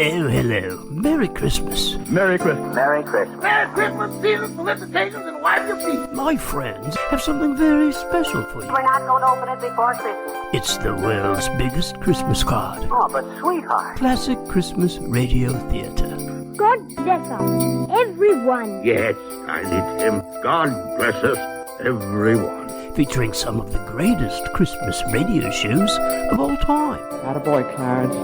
Oh, hello. Merry Christmas. Merry Christmas. Merry Christmas. Merry Christmas, seasons, felicitations, and wipe your feet. My friends have something very special for you. We're not going to open it before Christmas. It's the world's biggest Christmas card. Oh, but sweetheart. Classic Christmas Radio Theater. God bless us, everyone. Yes, tiny Tim. God bless us, everyone. Featuring some of the greatest Christmas radio shows of all time. Attaboy, Clarence.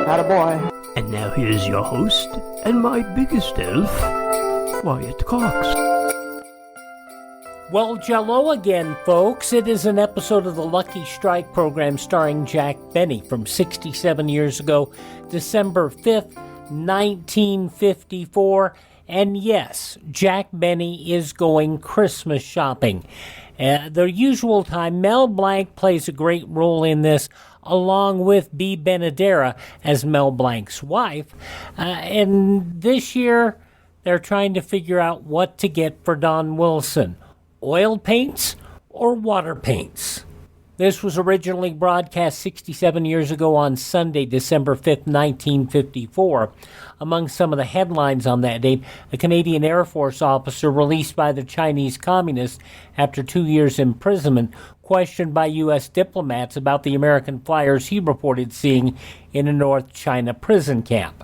Attaboy. And now here's your host and my biggest elf, Wyatt Cox. Well, jello again, folks. It is an episode of the Lucky Strike program starring Jack Benny from 67 years ago, December 5th, 1954. And yes, Jack Benny is going Christmas shopping. The usual time, Mel Blanc plays a great role in this, along with Bea Benadera as Mel Blanc's wife. And this year, they're trying to figure out what to get for Don Wilson. Oil paints or water paints? This was originally broadcast 67 years ago on Sunday, December 5th, 1954. Among some of the headlines on that date, a Canadian Air Force officer released by the Chinese Communists after 2 years' imprisonment, questioned by U.S. diplomats about the American flyers he reported seeing in a North China prison camp.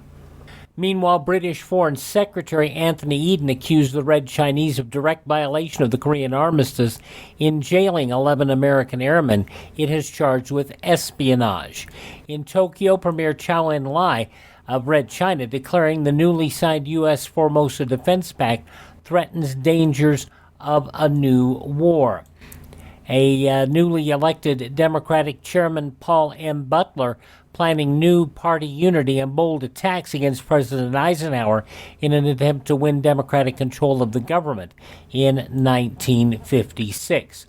Meanwhile, British Foreign Secretary Anthony Eden accused the Red Chinese of direct violation of the Korean armistice in jailing 11 American airmen it has charged with espionage. In Tokyo, Premier Chou En-lai of Red China declaring the newly signed U.S. Formosa Defense Pact threatens dangers of a new war. A newly elected Democratic chairman, Paul M. Butler, planning new party unity and bold attacks against President Eisenhower in an attempt to win Democratic control of the government in 1956.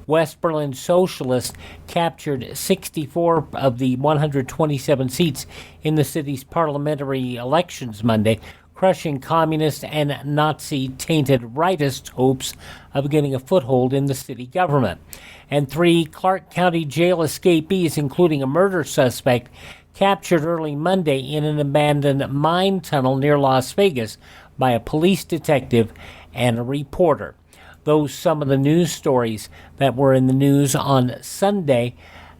West Berlin socialists captured 64 of the 127 seats in the city's parliamentary elections Monday, crushing communist and Nazi-tainted rightist hopes of getting a foothold in the city government. And 3 Clark County jail escapees, including a murder suspect, captured early Monday in an abandoned mine tunnel near Las Vegas by a police detective and a reporter. Those some of the news stories that were in the news on Sunday,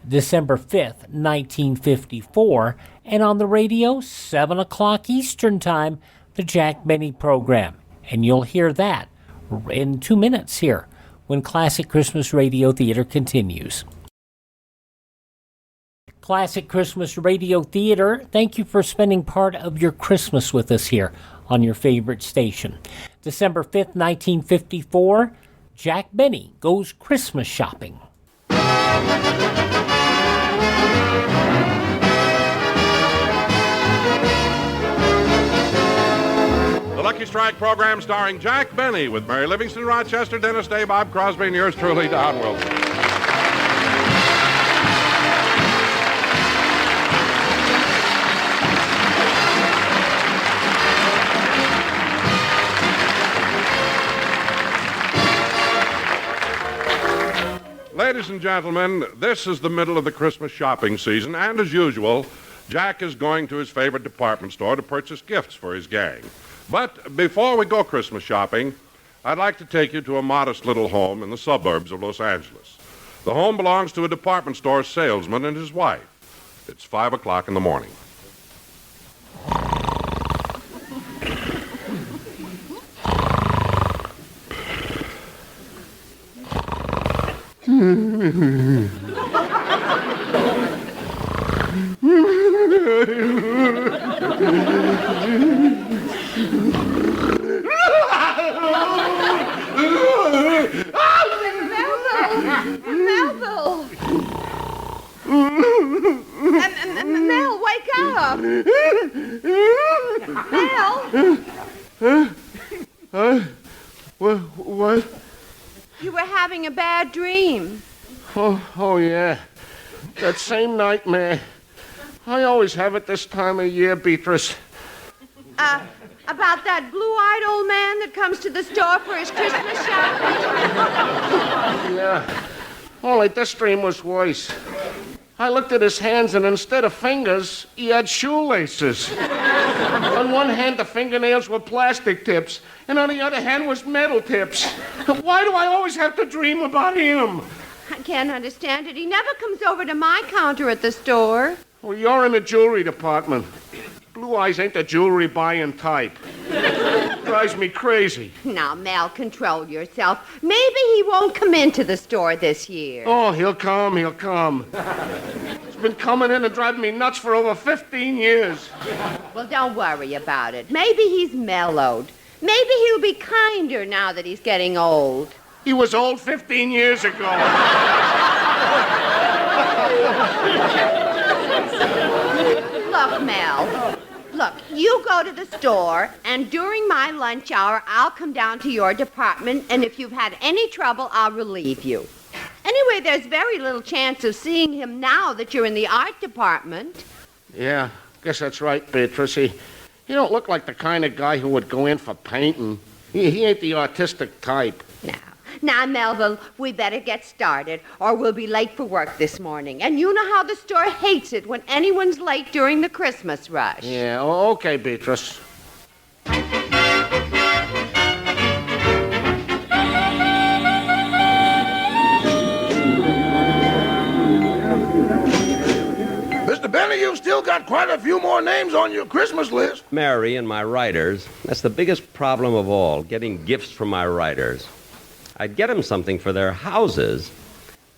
December 5th, 1954, and on the radio, 7 o'clock Eastern Time, the Jack Benny program. And you'll hear that in 2 minutes here when Classic Christmas Radio Theater continues. Classic Christmas Radio Theater, thank you for spending part of your Christmas with us here on your favorite station. December 5th, 1954, Jack Benny goes Christmas shopping. The Lucky Strike program starring Jack Benny with Mary Livingston, Rochester, Dennis Day, Bob Crosby, and yours truly, Don Wilson. Ladies and gentlemen, this is the middle of the Christmas shopping season, and as usual, Jack is going to his favorite department store to purchase gifts for his gang. But before we go Christmas shopping, I'd like to take you to a modest little home in the suburbs of Los Angeles. The home belongs to a department store salesman and his wife. It's 5 o'clock in the morning. Mel, wake up! Mel? What? You were having a bad dream. Oh, yeah. That same nightmare. I always have it this time of year, Beatrice. About that blue-eyed old man that comes to the store for his Christmas shopping? Yeah. Only this dream was worse. I looked at his hands, and instead of fingers, he had shoelaces. On one hand, the fingernails were plastic tips, and on the other hand was metal tips. Why do I always have to dream about him? I can't understand it. He never comes over to my counter at the store. Well, you're in the jewelry department. Blue Eyes ain't the jewelry buying type. Drives me crazy. Now, Mel, control yourself. Maybe he won't come into the store this year. Oh, he'll come. He's been coming in and driving me nuts for over 15 years. Well, don't worry about it. Maybe he's mellowed. Maybe he'll be kinder now that he's getting old. He was old 15 years ago. Look, Mel. Look, you go to the store, and during my lunch hour, I'll come down to your department, and if you've had any trouble, I'll relieve you. Anyway, there's very little chance of seeing him now that you're in the art department. Yeah, guess that's right, Beatrice. He don't look like the kind of guy who would go in for painting. He ain't the artistic type. Now, Melville, we better get started, or we'll be late for work this morning. And you know how the store hates it when anyone's late during the Christmas rush. Yeah, okay, Beatrice. Mr. Benny, you've still got quite a few more names on your Christmas list. Mary and my writers, that's the biggest problem of all, getting gifts from my writers. I'd get them something for their houses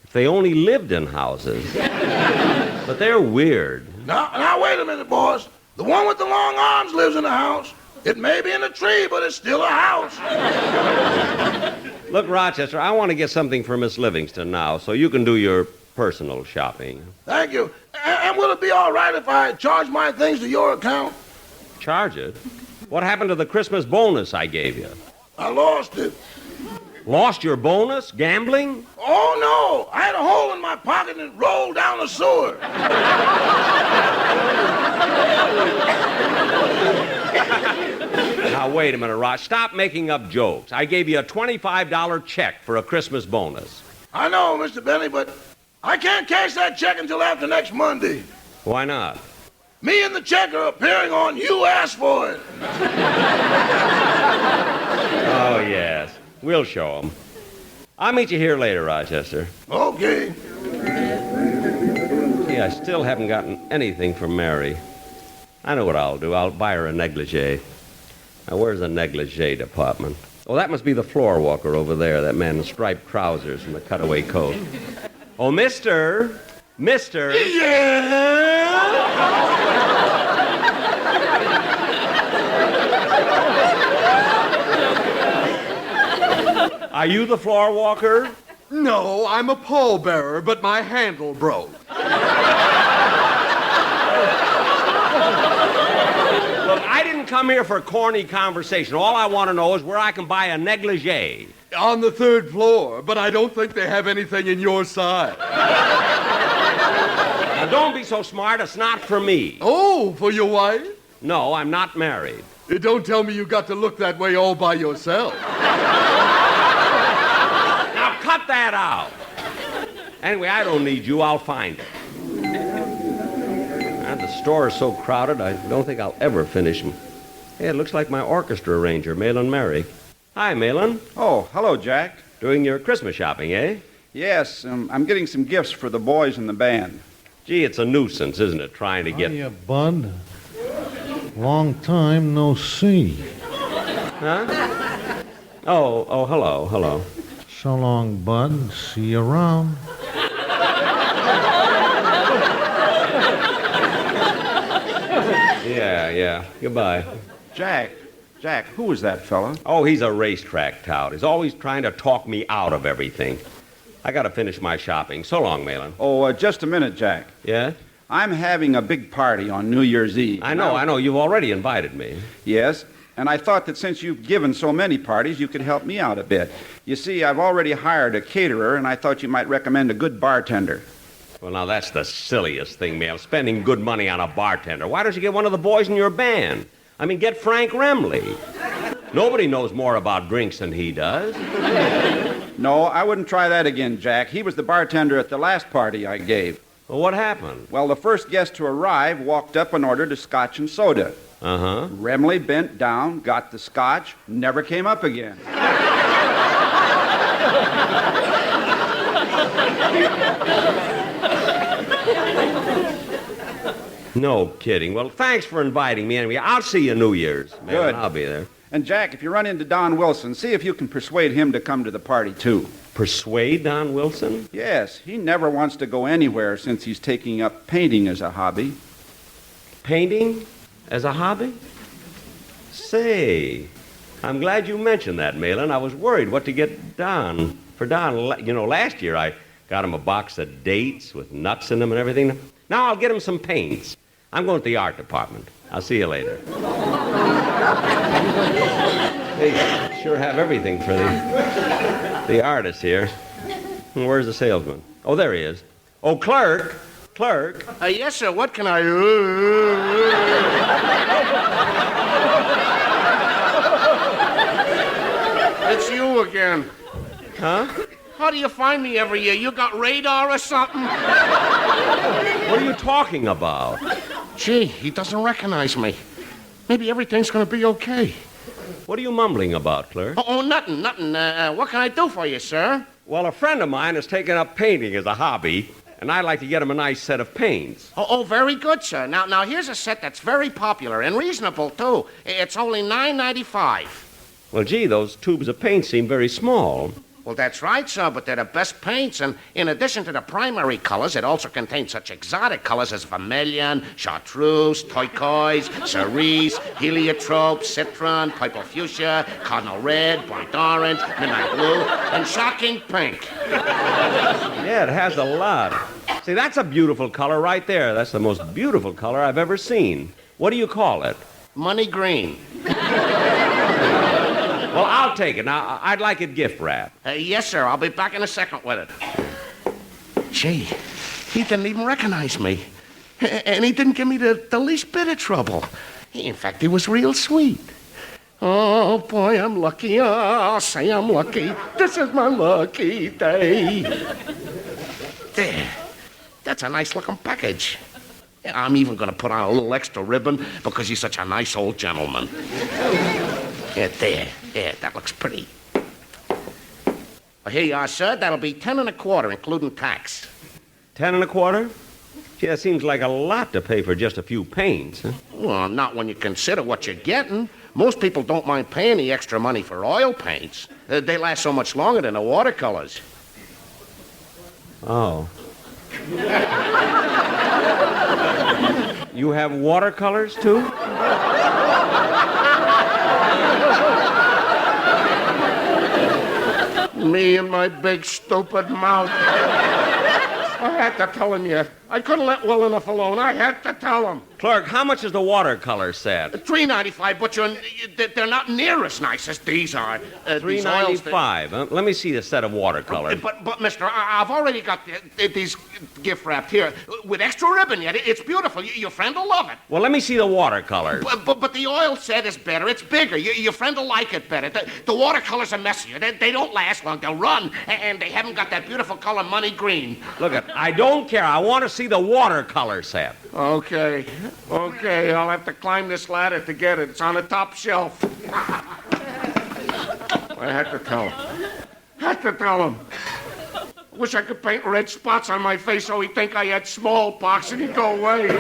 if they only lived in houses. But they're weird. Now, wait a minute, boss. The one with the long arms lives in a house. It may be in a tree, but it's still a house. Look, Rochester, I want to get something for Miss Livingston now, so you can do your personal shopping. Thank you. And will it be all right if I charge my things to your account? Charge it? What happened to the Christmas bonus I gave you? I lost it. Lost your bonus? Gambling? Oh, no. I had a hole in my pocket and it rolled down the sewer. Now, wait a minute, Roch. Stop making up jokes. I gave you a $25 check for a Christmas bonus. I know, Mr. Benny, but I can't cash that check until after next Monday. Why not? Me and the check are appearing on You Asked For It. Oh, yes. We'll show them. I'll meet you here later, Rochester. Okay. See, I still haven't gotten anything from Mary. I know what I'll do. I'll buy her a negligee. Now, where's the negligee department? Oh, that must be the floor walker over there, that man in striped trousers and the cutaway coat. Oh, Mister! Yeah! Are you the floor walker? No, I'm a pallbearer, but my handle broke. Look, I didn't come here for corny conversation. All I want to know is where I can buy a negligee. On the 3rd floor, but I don't think they have anything in your size. Now, don't be so smart. It's not for me. Oh, for your wife? No, I'm not married. Don't tell me you got to look that way all by yourself. Now, cut that out. Anyway, I don't need you. I'll find it. The store is so crowded, I don't think I'll ever finish them. Hey, it looks like my orchestra arranger, Malin Mary. Hi, Malin. Oh, hello, Jack. Doing your Christmas shopping, eh? Yes, I'm getting some gifts for the boys in the band. Gee, it's a nuisance, isn't it, trying to get... Hiya, Bud. Long time no see. Huh? Oh, hello. So long, Bud. See you around. Yeah. Goodbye. Jack, who is that fella? Oh, he's a racetrack tout. He's always trying to talk me out of everything. I got to finish my shopping. So long, Malin. Oh, just a minute, Jack. Yeah? I'm having a big party on New Year's Eve. I know. You've already invited me. Yes, and I thought that since you've given so many parties, you could help me out a bit. You see, I've already hired a caterer, and I thought you might recommend a good bartender. Well, now, that's the silliest thing, Mel, spending good money on a bartender. Why don't you get one of the boys in your band? I mean, get Frank Remley. Nobody knows more about drinks than he does. No, I wouldn't try that again, Jack. He was the bartender at the last party I gave. Well, what happened? Well, the first guest to arrive walked up and ordered a scotch and soda. Uh-huh. Remley bent down, got the scotch, never came up again. No kidding. Well, thanks for inviting me anyway. I'll see you New Year's. Good. I'll be there. And Jack, if you run into Don Wilson, see if you can persuade him to come to the party, too. Persuade Don Wilson? Yes, he never wants to go anywhere since he's taking up painting as a hobby. Painting as a hobby? Say, I'm glad you mentioned that, Malin. I was worried what to get Don. For Don, you know, last year I got him a box of dates with nuts in them and everything. Now I'll get him some paints. I'm going to the art department. I'll see you later. They sure have everything for the artist here. Where's the salesman? Oh, there he is. Oh, clerk. Clerk. Yes, sir. What can I... It's you again. Huh? How do you find me every year? You got radar or something? What are you talking about? Gee, he doesn't recognize me. Maybe everything's going to be okay. What are you mumbling about, clerk? Oh, nothing. What can I do for you, sir? Well, a friend of mine has taken up painting as a hobby, and I'd like to get him a nice set of paints. Oh, very good, sir. Now, here's a set that's very popular and reasonable, too. It's only $9.95. Well, gee, those tubes of paint seem very small. Well, that's right, sir, but they're the best paints, and in addition to the primary colors, it also contains such exotic colors as vermilion, chartreuse, turquoise, cerise, heliotrope, citron, purple fuchsia, cardinal red, burnt orange, midnight blue, and shocking pink. Yeah, it has a lot. See, that's a beautiful color right there. That's the most beautiful color I've ever seen. What do you call it? Money green. Well, I'll take it. Now, I'd like it gift wrapped. Yes, sir. I'll be back in a second with it. Gee, he didn't even recognize me. And he didn't give me the least bit of trouble. In fact, he was real sweet. Oh, boy, I'm lucky. Oh, I'll say I'm lucky. This is my lucky day. There. That's a nice-looking package. I'm even going to put on a little extra ribbon because he's such a nice old gentleman. Yeah, there. Yeah, that looks pretty. Well, here you are, sir. That'll be 10 1/4, including tax. 10 1/4? Gee, that seems like a lot to pay for just a few paints. Huh? Well, not when you consider what you're getting. Most people don't mind paying the extra money for oil paints. They last so much longer than the watercolors. Oh. You have watercolors, too? Me and my big stupid mouth. I had to tell him yet. I couldn't let well enough alone. I had to tell him. Clerk, how much is the watercolor set? $3.95, but they're not near as nice as these are. $3.95. Huh? Let me see the set of watercolors. But mister, I've already got these gift wrapped here with extra ribbon yet. It's beautiful. Your friend will love it. Well, let me see the watercolors. But the oil set is better. It's bigger. Your friend will like it better. The watercolors are messier. They don't last long. They'll run, and they haven't got that beautiful color money green. Look, I don't care. I want to see the watercolor set. Okay, I'll have to climb this ladder to get it. It's on the top shelf. I had to tell him. Wish I could paint red spots on my face so he'd think I had smallpox and he'd go away.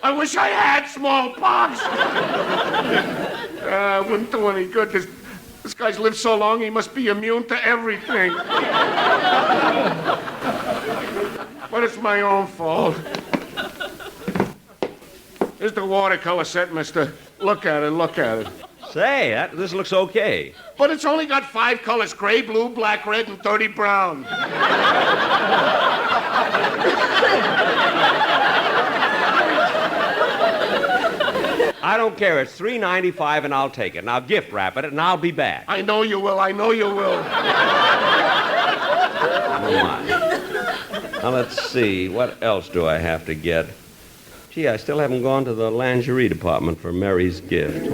I wish I had smallpox. It wouldn't do any good. This guy's lived so long, he must be immune to everything. But it's my own fault. Here's the watercolor set, mister. Look at it. Say, this looks okay. But it's only got 5 colors: gray, blue, black, red, and 30 brown. I don't care. It's $3.95, and I'll take it. And I'll gift wrap it, and I'll be back. I know you will. Oh, my. Now, let's see. What else do I have to get? Gee, I still haven't gone to the lingerie department for Mary's gift.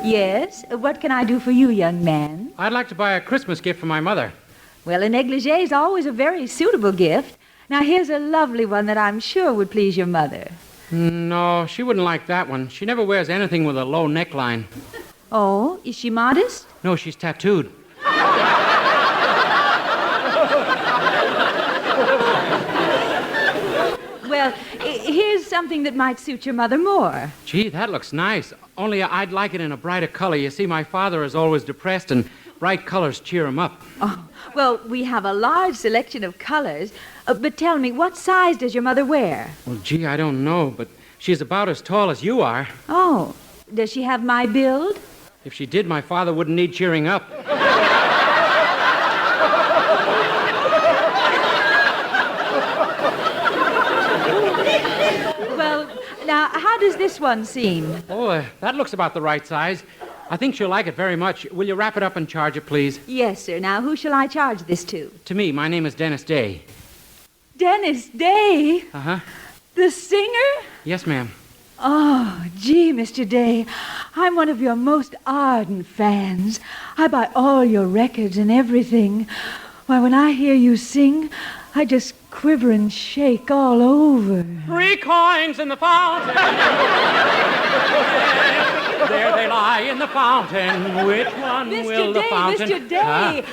Yes? What can I do for you, young man? I'd like to buy a Christmas gift for my mother. Well, a negligee is always a very suitable gift. Now, here's a lovely one that I'm sure would please your mother. No, she wouldn't like that one. She never wears anything with a low neckline. Oh, is she modest? No, she's tattooed. Well, here's something that might suit your mother more. Gee, that looks nice. Only I'd like it in a brighter color. You see, my father is always depressed, and bright colors cheer him up. Oh, well, we have a large selection of colors. But tell me, what size does your mother wear? Well, gee, I don't know, but she's about as tall as you are. Oh, does she have my build? If she did, my father wouldn't need cheering up. Well, now, how does this one seem? Oh, that looks about the right size. I think she'll like it very much. Will you wrap it up and charge it, please? Yes, sir. Now, who shall I charge this to? To me. My name is Dennis Day. Dennis Day? Uh-huh. The singer? Yes, ma'am. Oh, gee, Mr. Day, I'm one of your most ardent fans. I buy all your records and everything. Why, when I hear you sing, I just quiver and shake all over. 3 coins in the fountain. There they lie in the fountain. Which one will the fountain... Mr. Day!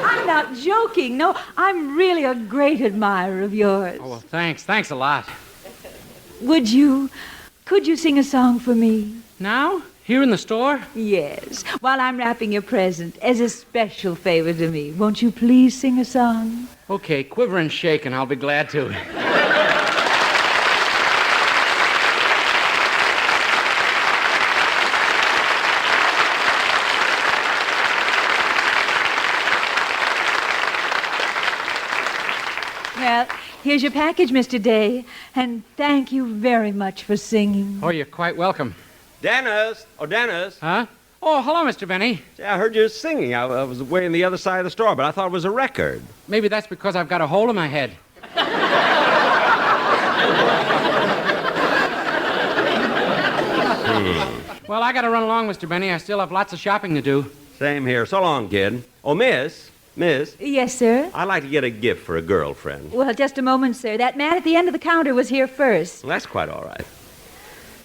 I'm not joking. No, I'm really a great admirer of yours. Oh, well, thanks. Thanks a lot. Could you sing a song for me? Now? Here in the store? Yes, while I'm wrapping your present, as a special favor to me. Won't you please sing a song? Okay, quiver and shake, and I'll be glad to. Well, here's your package, Mr. Day, and thank you very much for singing. Oh, you're quite welcome. Dennis! Oh, Dennis! Huh? Oh, hello, Mr. Benny. Yeah, I heard you singing. I was way on the other side of the store, but I thought it was a record. Maybe that's because I've got a hole in my head. Well, I got to run along, Mr. Benny. I still have lots of shopping to do. Same here. So long, kid. Oh, Miss. Yes, sir? I'd like to get a gift for a girlfriend. Well, just a moment, sir. That man at the end of the counter was here first. Well, that's quite all right.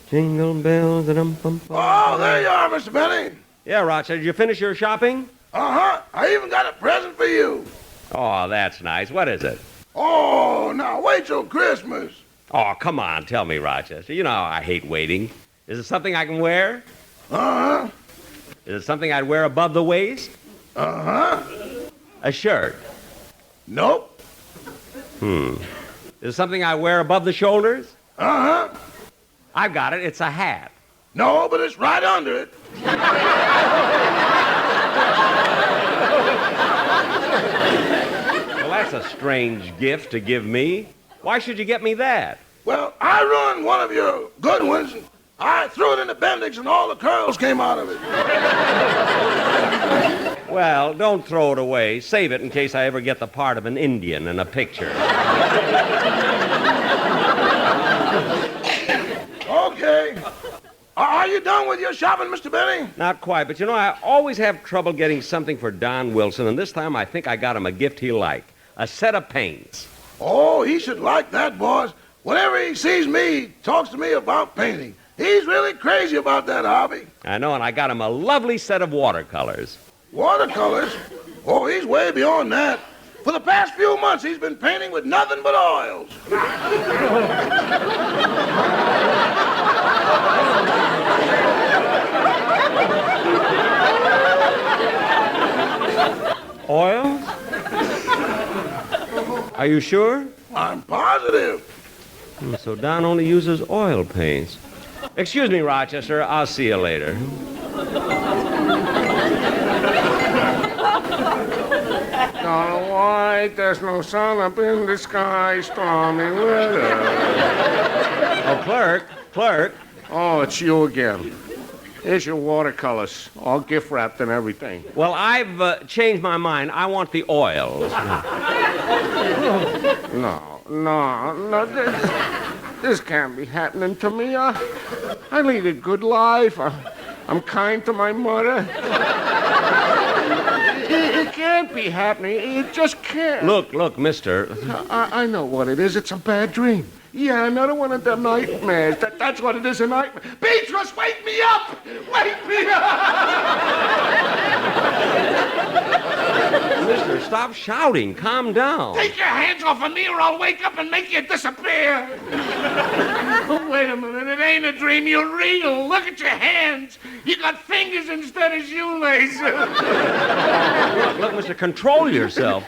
Jingle bells, bum. Oh, there you are, Mr. Benny. Yeah, Rochester, did you finish your shopping? Uh-huh. I even got a present for you. Oh, that's nice. What is it? Oh, now wait till Christmas. Oh, come on, tell me, Rochester. You know I hate waiting. Is it something I can wear? Uh-huh. Is it something I'd wear above the waist? Uh-huh. A shirt? Nope. Is it something I wear above the shoulders? Uh-huh. I've got it. It's a hat. No, but it's right under it. Well, that's a strange gift to give me. Why should you get me that? Well, I ruined one of your good ones. I threw it in the Bendix and all the curls came out of it. Well, don't throw it away. Save it in case I ever get the part of an Indian in a picture. Okay. Are you done with your shopping, Mr. Benny? Not quite, but you know, I always have trouble getting something for Don Wilson, and this time I think I got him a gift he liked. A set of paints. Oh, he should like that, boss. Whenever he sees me, he talks to me about painting. He's really crazy about that hobby. I know, and I got him a lovely set of watercolors. Watercolors? Oh, he's way beyond that. For the past few months, he's been painting with nothing but oils. Oils? Are you sure? I'm positive. So Don only uses oil paints. Excuse me, Rochester. I'll see you later. Starry white, there's no sun up in the sky, stormy weather. Oh, clerk. Oh, it's you again. Here's your watercolors, all gift wrapped and everything. Well, I've changed my mind. I want the oils. No, this can't be happening to me. I lead a good life. I'm kind to my mother. It can't be happening. It just can't. Look, mister. I know what it is. It's a bad dream. Yeah, another one of them nightmares. That's what it is, a nightmare. Beatrice, wake me up! Wake me up! Mister, stop shouting. Calm down. Take your hands off of me or I'll wake up and make you disappear. Oh, wait a minute. It ain't a dream. You're real. Look at your hands. You got fingers instead of shoelaces. Look, mister, control yourself.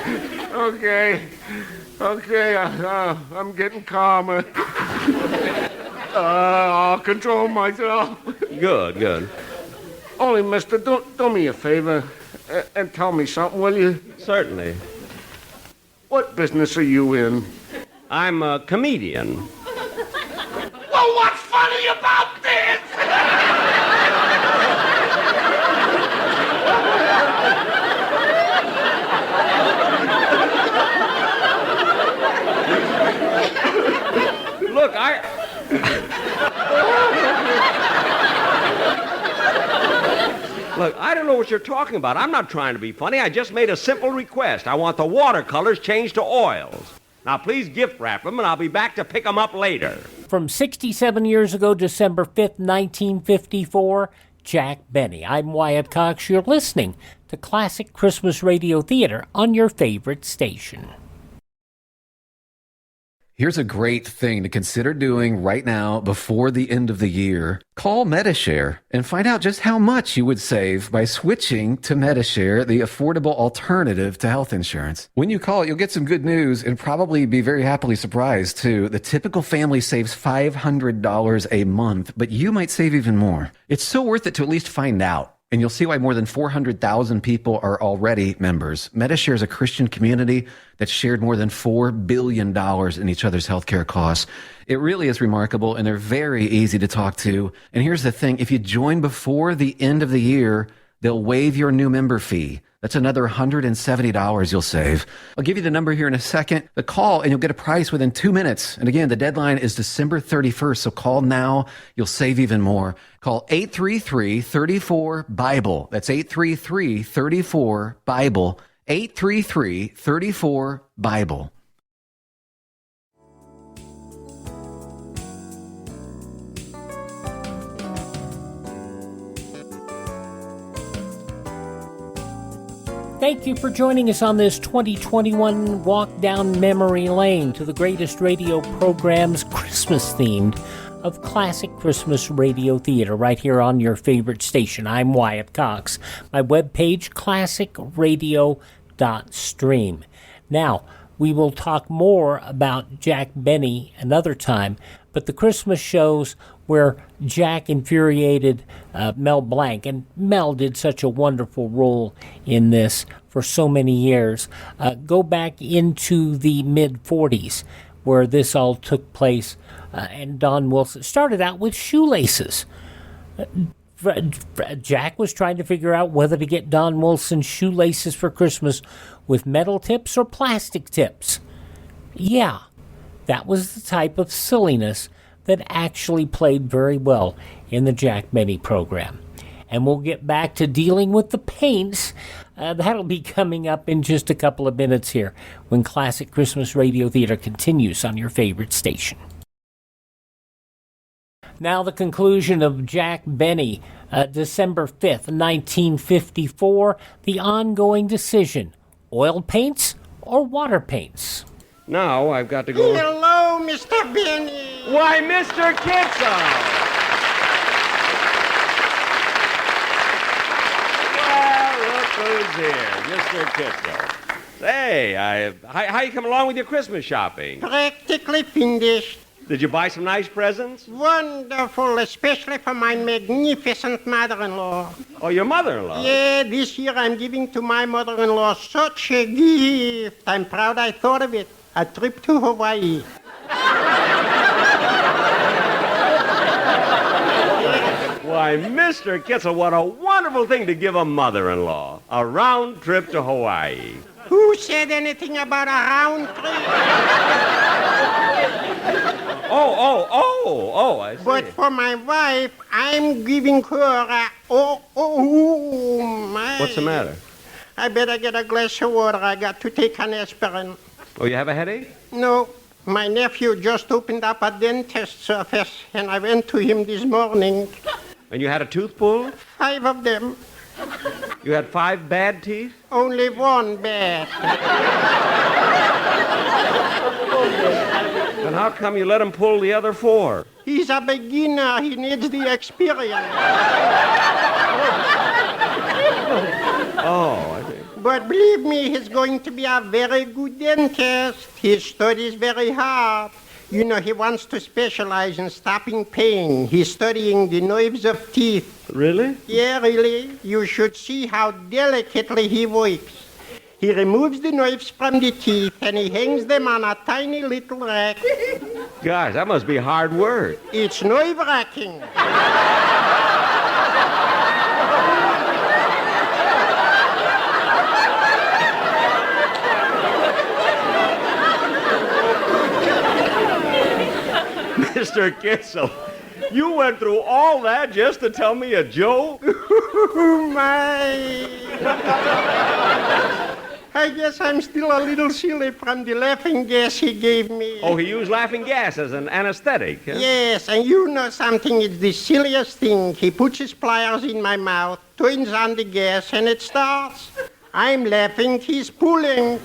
Okay, I'm getting calmer. I'll control myself. Good. Only, mister, do me a favor and tell me something, will you? Certainly. What business are you in? I'm a comedian. Well, what's funny about this? Look, Look, I don't know what you're talking about. I'm not trying to be funny. I just made a simple request. I want the watercolors changed to oils. Now, please gift wrap them, and I'll be back to pick them up later. From 67 years ago, December 5th, 1954, Jack Benny. I'm Wyatt Cox. You're listening to Classic Christmas Radio Theater on your favorite station. Here's a great thing to consider doing right now before the end of the year. Call Metashare and find out just how much you would save by switching to Metashare, the affordable alternative to health insurance. When you call, you'll get some good news and probably be very happily surprised, too. The typical family saves $500 a month, but you might save even more. It's so worth it to at least find out. And you'll see why more than 400,000 people are already members. Metashare is a Christian community that's shared more than $4 billion in each other's healthcare costs. It really is remarkable, and they're very easy to talk to. And here's the thing. If you join before the end of the year, they'll waive your new member fee. That's another $170 you'll save. I'll give you the number here in a second. The call, and you'll get a price within 2 minutes. And again, the deadline is December 31st, so call now. You'll save even more. Call 833-34-BIBLE. That's 833-34-BIBLE. 833-34-BIBLE. Thank you for joining us on this 2021 walk down memory lane to the greatest radio programs, Christmas themed, of classic Christmas radio theater right here on your favorite station. I'm Wyatt Cox. My webpage, classicradio.stream. Now, we will talk more about Jack Benny another time, but the Christmas shows where Jack infuriated Mel Blanc, and Mel did such a wonderful role in this for so many years. Go back into the mid-40s where this all took place, and Don Wilson started out with shoelaces. Jack was trying to figure out whether to get Don Wilson shoelaces for Christmas with metal tips or plastic tips. Yeah, that was the type of silliness that actually played very well in the Jack Benny program. And we'll get back to dealing with the paints. That'll be coming up in just a couple of minutes here when Classic Christmas Radio Theater continues on your favorite station. Now the conclusion of Jack Benny, December 5th, 1954, the ongoing decision, oil paints or water paints? Now I've got to go... Hello, Mr. Benny. Why, Mr. Kitzel! Well, look who's here, Mr. Kitzel. Say, how you coming along with your Christmas shopping? Practically finished. Did you buy some nice presents? Wonderful, especially for my magnificent mother-in-law. Oh, your mother-in-law? Yeah, this year I'm giving to my mother-in-law such a gift. I'm proud I thought of it. A trip to Hawaii. Why, Mr. Kitzel, what a wonderful thing to give a mother-in-law. A round trip to Hawaii. Who said anything about a round trip? Oh, I see. But for my wife, I'm giving her a... Oh, my. What's the matter? I better get a glass of water. I got to take an aspirin. Oh, you have a headache? No, my nephew just opened up a dentist's office, and I went to him this morning. And you had a tooth pulled? 5 of them. You had 5 bad teeth? Only 1 bad. Then how come you let him pull the other 4? He's a beginner. He needs the experience. Oh, I see. But believe me, he's going to be a very good dentist. He studies very hard. You know, he wants to specialize in stopping pain. He's studying the nerves of teeth. Really? Yeah, really. You should see how delicately he works. He removes the nerves from the teeth and he hangs them on a tiny little rack. Gosh, that must be hard work. It's nerve-wracking. Mr. Kitzel, you went through all that just to tell me a joke? My. I guess I'm still a little silly from the laughing gas he gave me. Oh, he used laughing gas as an anesthetic, huh? Yes, and you know something, it's the silliest thing. He puts his pliers in my mouth, turns on the gas, and it starts. I'm laughing, he's pulling.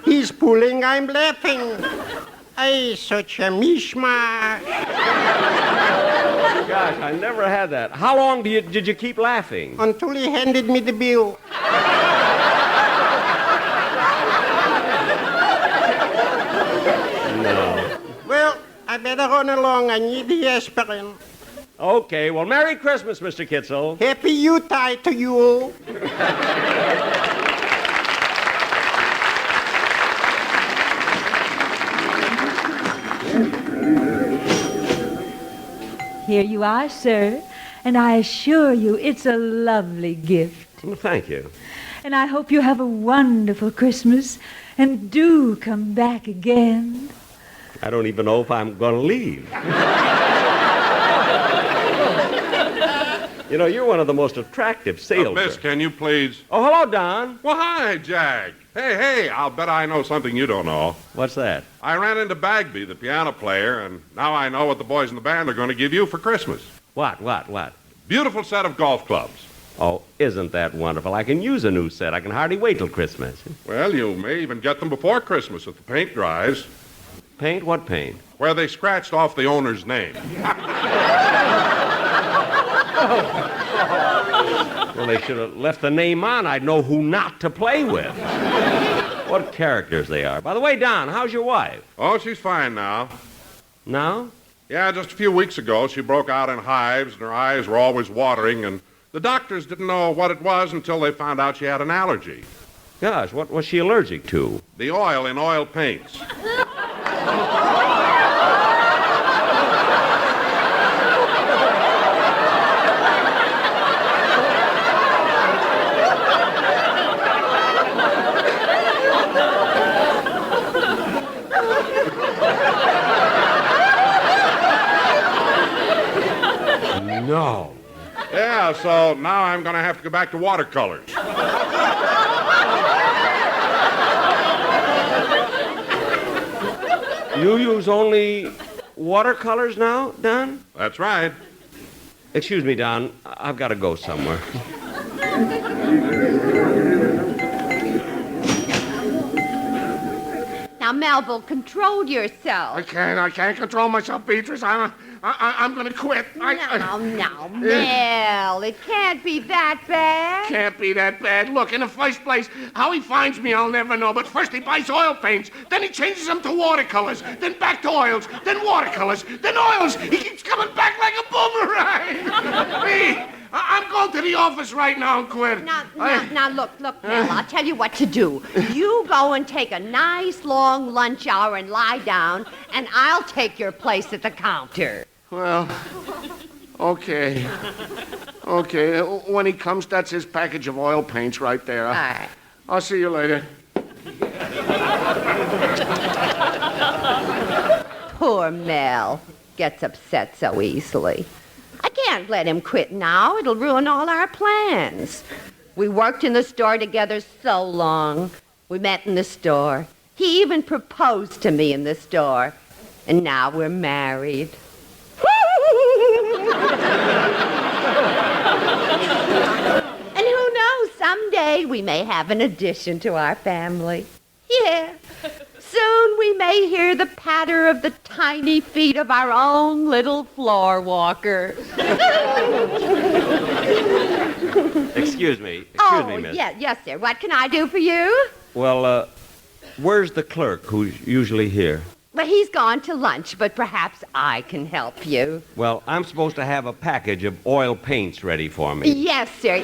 He's pulling, I'm laughing. Ay, such a mishmash. Gosh, I never had that. How long did you keep laughing? Until he handed me the bill. No. Well, I better run along. I need the aspirin. Okay, well, Merry Christmas, Mr. Kitzel. Happy Yuletide to you. Here you are, sir, and I assure you it's a lovely gift. Well, thank you. And I hope you have a wonderful Christmas, and do come back again. I don't even know if I'm going to leave. You know, you're one of the most attractive salesmen. Miss, can you please? Oh, hello, Don. Well, hi, Jack. Hey, I'll bet I know something you don't know. What's that? I ran into Bagby, the piano player, and now I know what the boys in the band are going to give you for Christmas. What? Beautiful set of golf clubs. Oh, isn't that wonderful? I can use a new set. I can hardly wait till Christmas. Well, you may even get them before Christmas if the paint dries. Paint? What paint? Where they scratched off the owner's name. Well, they should have left the name on. I'd know who not to play with. What characters they are. By the way, Don, how's your wife? Oh, she's fine now. Now? Yeah, just a few weeks ago, she broke out in hives, and her eyes were always watering, and the doctors didn't know what it was until they found out she had an allergy. Gosh, what was she allergic to? The oil in oil paints. No. Yeah, so now I'm going to have to go back to watercolors. You use only watercolors now, Don? That's right. Excuse me, Don. I've got to go somewhere. Now, Melville, control yourself. I can't control myself, Beatrice. I'm going to quit. Now, Mel, it can't be that bad. Can't be that bad. Look, in the first place, how he finds me, I'll never know. But first he buys oil paints, then he changes them to watercolors, then back to oils, then watercolors, then oils. He keeps coming back like a boomerang. Me, I'm going to the office right now and quit. Now, look, Mel, I'll tell you what to do. You go and take a nice long lunch hour and lie down, and I'll take your place at the counter. Well, okay. When he comes, that's his package of oil paints right there. All right. I'll see you later. Poor Mel. Gets upset so easily. I can't let him quit now. It'll ruin all our plans. We worked in the store together so long. We met in the store. He even proposed to me in the store. And now we're married. And who knows, someday we may have an addition to our family. Yeah. Soon we may hear the patter of the tiny feet of our own little floor walker. Excuse me, miss. Yes, sir. What can I do for you? Well, where's the clerk who's usually here? Well, he's gone to lunch, but perhaps I can help you. Well, I'm supposed to have a package of oil paints ready for me. Yes, sir.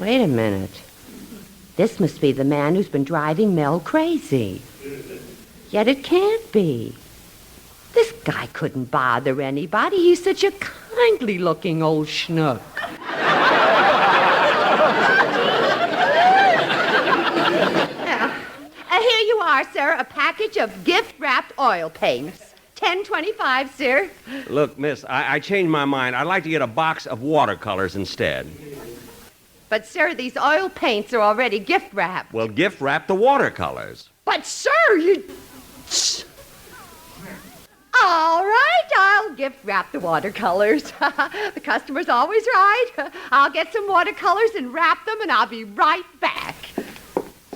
Wait a minute. This must be the man who's been driving Mel crazy. Yet it can't be. This guy couldn't bother anybody. He's such a kindly-looking old schnook. Here you are, sir, a package of gift-wrapped oil paints. $10.25, sir. Look, miss, I changed my mind. I'd like to get a box of watercolors instead. But, sir, these oil paints are already gift-wrapped. Well, gift-wrap the watercolors. But, sir, you... All right, I'll gift-wrap the watercolors. The customer's always right. I'll get some watercolors and wrap them, and I'll be right back.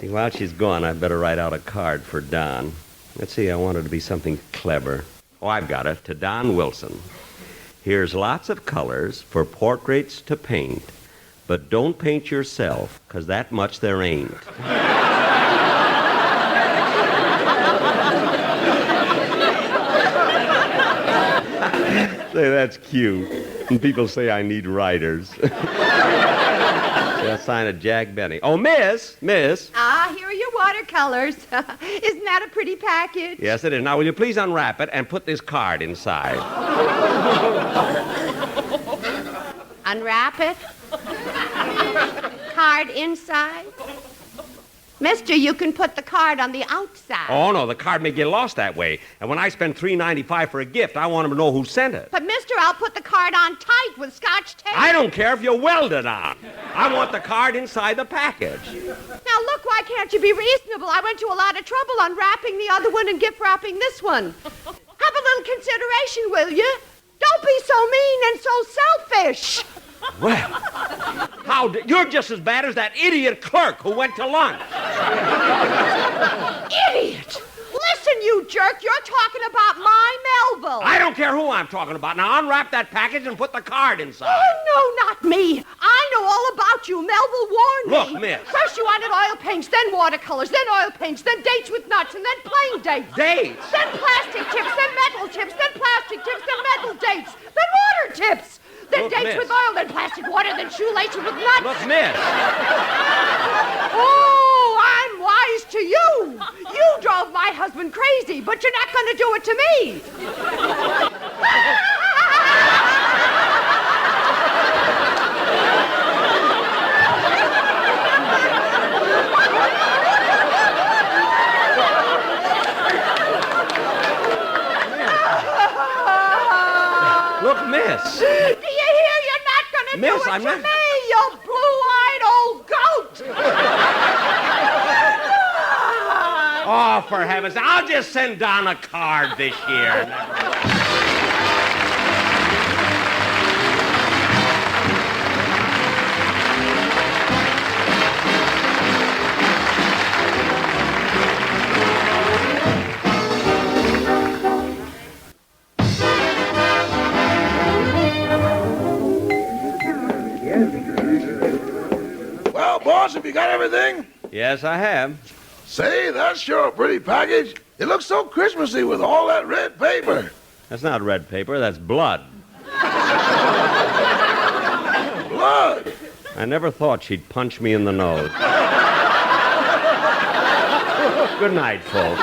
See, while she's gone, I'd better write out a card for Don. Let's see, I want it to be something clever. Oh, I've got it. To Don Wilson. Here's lots of colors for portraits to paint. But don't paint yourself, 'cause that much there ain't. Say, that's cute. And people say I need writers. I'll sign it Jack Benny. Oh, miss. Ah, here are your watercolors. Isn't that a pretty package? Yes, it is. Now, will you please unwrap it and put this card inside? Unwrap it. Card inside. Mister, you can put the card on the outside. Oh, no, the card may get lost that way. And when I spend $3.95 for a gift, I want them to know who sent it. But, mister, I'll put the card on tight with Scotch tape. I don't care if you weld it on. I want the card inside the package. Now, look, why can't you be reasonable? I went to a lot of trouble unwrapping the other one and gift wrapping this one. Have a little consideration, will you? Don't be so mean and so selfish. Well, you're just as bad as that idiot clerk who went to lunch. Idiot! Listen, you jerk, you're talking about my Melville. I don't care who I'm talking about. Now unwrap that package and put the card inside. Oh, no, not me. I know all about you. Melville warned me. Look, miss. First you wanted oil paints, then watercolors, then oil paints, then dates with nuts, and then plain dates. Dates? Then plastic tips, then metal tips, then plastic tips, then metal dates, then water tips. Then Look, dates miss. with oil, then plastic water, then shoelaces with nuts. Look, miss. Oh, I'm wise to you. You drove my husband crazy, but you're not going to do it to me. Look, miss. Do you hear? You're not going to do Miss, it I'm to not- me, you blue-eyed old goat. Oh, for heaven's sake, I'll just send Don a card this year. Well, boss, have you got everything? Yes, I have. Say, that's sure a pretty package. It looks so Christmassy with all that red paper. That's not red paper, that's blood. Blood? I never thought she'd punch me in the nose. Good night, folks.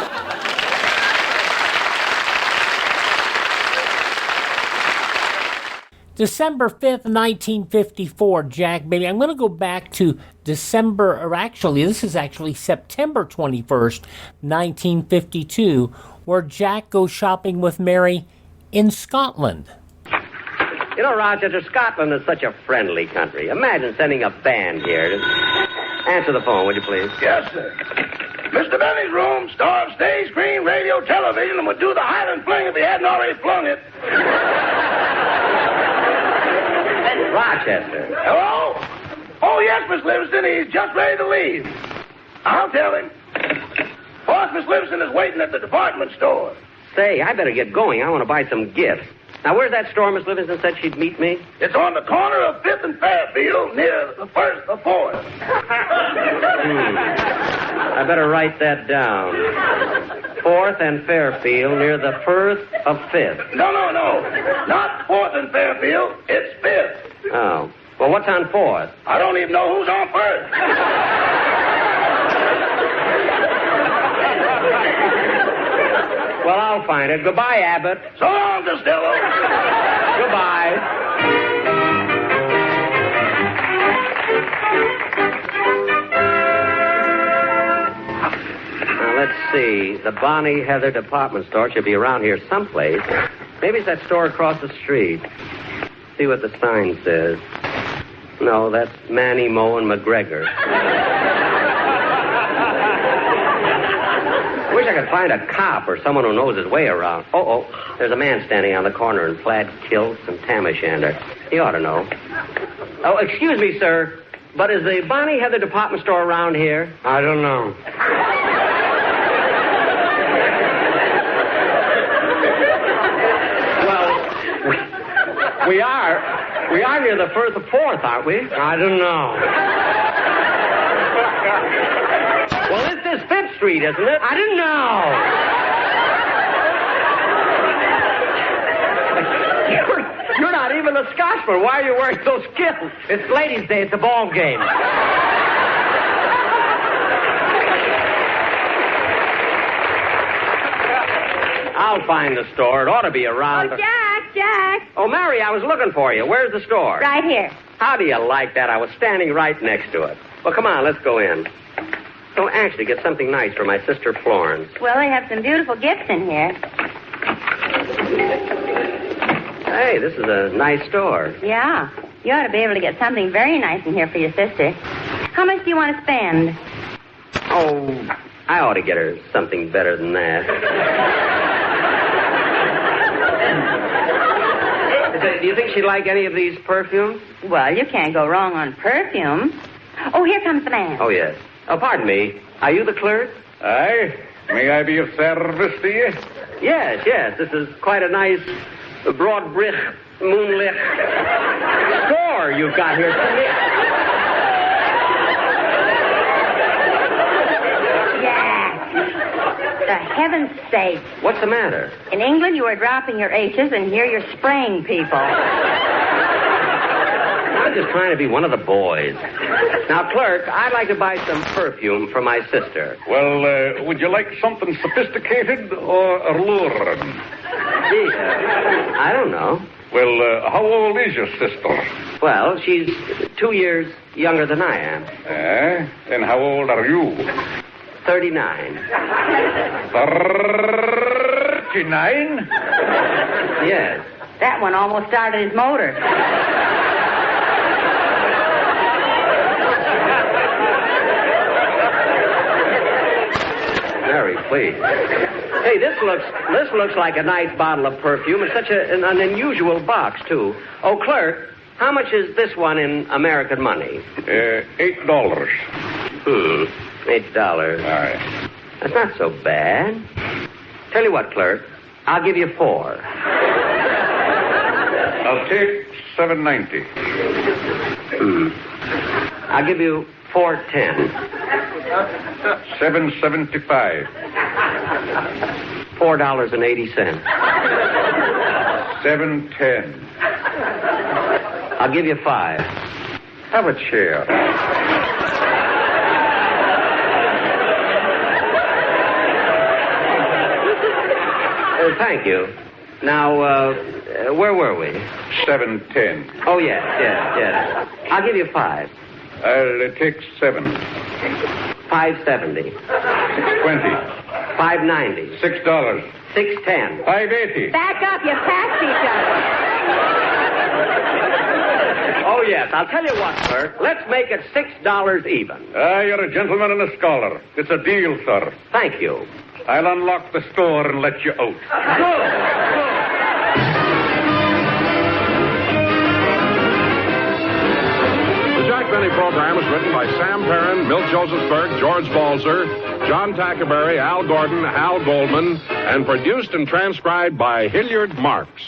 December 5th, 1954, Jack Benny. I'm going to go back to September 21st, 1952, where Jack goes shopping with Mary in Scotland. You know, Rochester, Scotland is such a friendly country. Imagine sending a band here. Answer the phone, would you please? Yes, sir. Mr. Benny's room, star of stage, screen, radio, television, and would do the Highland fling if he hadn't already flung it. Rochester. Hello? Oh, yes, Miss Livingston. He's just ready to leave. I'll tell him. Boss, Miss Livingston is waiting at the department store. Say, I better get going. I want to buy some gifts. Now, where's that store Miss Livingston said she'd meet me? It's on the corner of 5th and Fairfield near the 1st of 4th. I better write that down. 4th and Fairfield near the 1st of 5th. No. Not 4th and Fairfield. It's 5th. Oh. Well, what's on 4th? I don't even know who's on 1st. Well, I'll find it. Goodbye, Abbott. So long, Costello. Goodbye. Now, let's see. The Bonnie Heather department store should be around here someplace. Maybe it's that store across the street. See what the sign says. No, that's Manny, Moe, and McGregor. I wish I could find a cop or someone who knows his way around. Oh, there's a man standing on the corner in plaid kilts and tam o' shanter. He ought to know. Oh, excuse me, sir, but is the Bonnie Heather department store around here? I don't know. Well, we are near the 1st of 4th, aren't we? I don't know. Well, it's this 5th Street, isn't it? I didn't know. You're not even a Scotsman. Why are you wearing those kilts? It's Ladies' Day. It's a ball game. I'll find the store. It ought to be around. Oh, Jack. Oh, Mary, I was looking for you. Where's the store? Right here. How do you like that? I was standing right next to it. Well, come on, let's go in. So, actually, get something nice for my sister Florence. Well, they have some beautiful gifts in here. Hey, this is a nice store. Yeah. You ought to be able to get something very nice in here for your sister. How much do you want to spend? Oh, I ought to get her something better than that. Do you think she'd like any of these perfumes? Well, you can't go wrong on perfume. Oh, here comes the man. Oh, yes. Oh, pardon me. Are you the clerk? Aye. May I be of service to you? Yes. This is quite a nice broad brick moonlit store you've got here. For heaven's sake. What's the matter? In England, you are dropping your H's, and here you're spraying people. I'm just trying to be one of the boys. Now, clerk, I'd like to buy some perfume for my sister. Well, would you like something sophisticated or alluring? Gee, I don't know. Well, how old is your sister? Well, she's 2 years younger than I am. And how old are you? 39. 39? Yes. That one almost started his motor. Mary, please. Hey, this looks like a nice bottle of perfume. It's such an unusual box, too. Oh, clerk, how much is this one in American money? $8. $8. Aye. That's not so bad. Tell you what, clerk, I'll give you 4. I'll take $7.90. I'll give you $4.10. $7.75. $4.80. $7.10. I'll give you 5. Have a chair. Thank you. Now, where were we? $7.10. Oh, yes. I'll give you 5. I'll take 7. $5.70. $20. $5.90. $6. $6.10. $5.80. Back up, you passed each other. Yes, I'll tell you what, sir. Let's make it $6 even. You're a gentleman and a scholar. It's a deal, sir. Thank you. I'll unlock the store and let you out. The Jack Benny program is written by Sam Perrin, Milt Josephsberg, George Balzer, John Tackerberry, Al Gordon, Hal Goldman, and produced and transcribed by Hilliard Marks.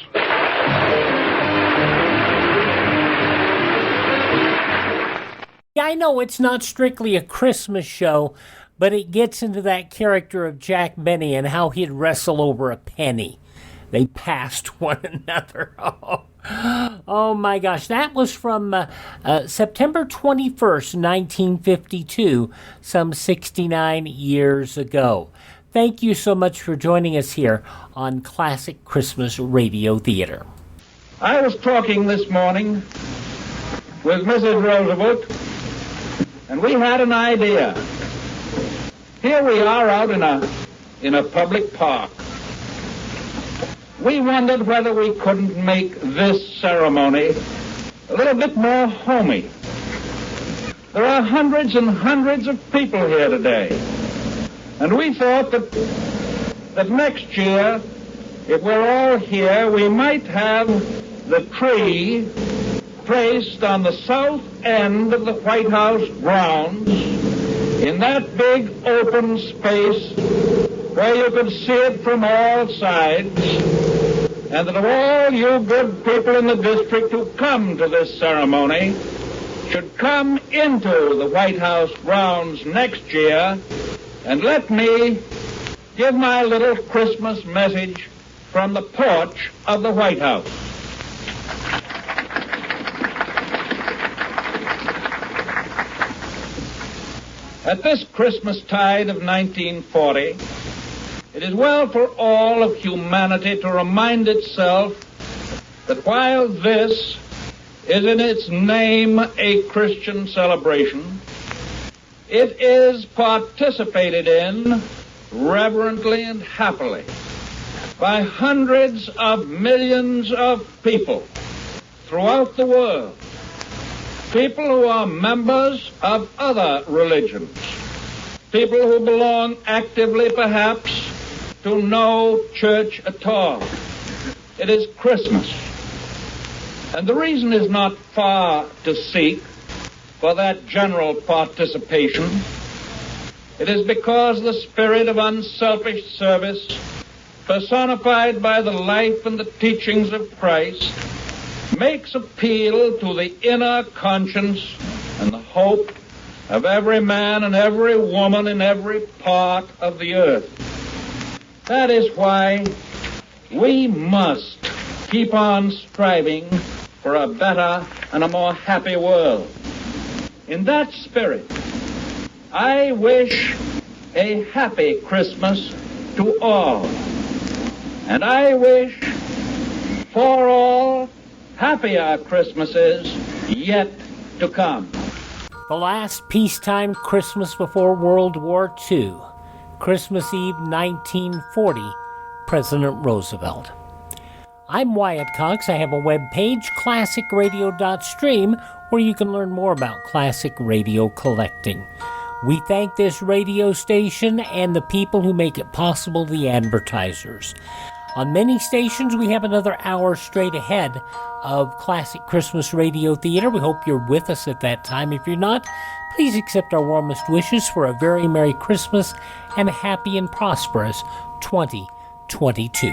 I know it's not strictly a Christmas show, but it gets into that character of Jack Benny and how he'd wrestle over a penny. They passed one another. Oh my gosh. That was from September 21st, 1952, some 69 years ago. Thank you so much for joining us here on Classic Christmas Radio Theater. I was talking this morning with Mrs. Roosevelt, and we had an idea. Here we are out in a public park. We wondered whether we couldn't make this ceremony a little bit more homey. There are hundreds and hundreds of people here today, and we thought that next year, if we're all here, we might have the tree placed on the south end of the White House grounds in that big open space where you could see it from all sides, and that of all you good people in the district who come to this ceremony should come into the White House grounds next year and let me give my little Christmas message from the porch of the White House. At this Christmas tide of 1940, it is well for all of humanity to remind itself that while this is in its name a Christian celebration, it is participated in reverently and happily by hundreds of millions of people throughout the world. People who are members of other religions. People who belong actively, perhaps, to no church at all. It is Christmas. And the reason is not far to seek for that general participation. It is because the spirit of unselfish service, personified by the life and the teachings of Christ, makes appeal to the inner conscience and the hope of every man and every woman in every part of the earth. That is why we must keep on striving for a better and a more happy world. In that spirit, I wish a happy Christmas to all. And I wish for all happier Christmases yet to come. The last peacetime Christmas before World War II, Christmas Eve 1940, President Roosevelt. I'm Wyatt Cox. I have a webpage, classicradio.stream, where you can learn more about classic radio collecting. We thank this radio station and the people who make it possible, the advertisers. On many stations, we have another hour straight ahead of Classic Christmas Radio Theater. We hope you're with us at that time. If you're not, please accept our warmest wishes for a very Merry Christmas and a happy and prosperous 2022.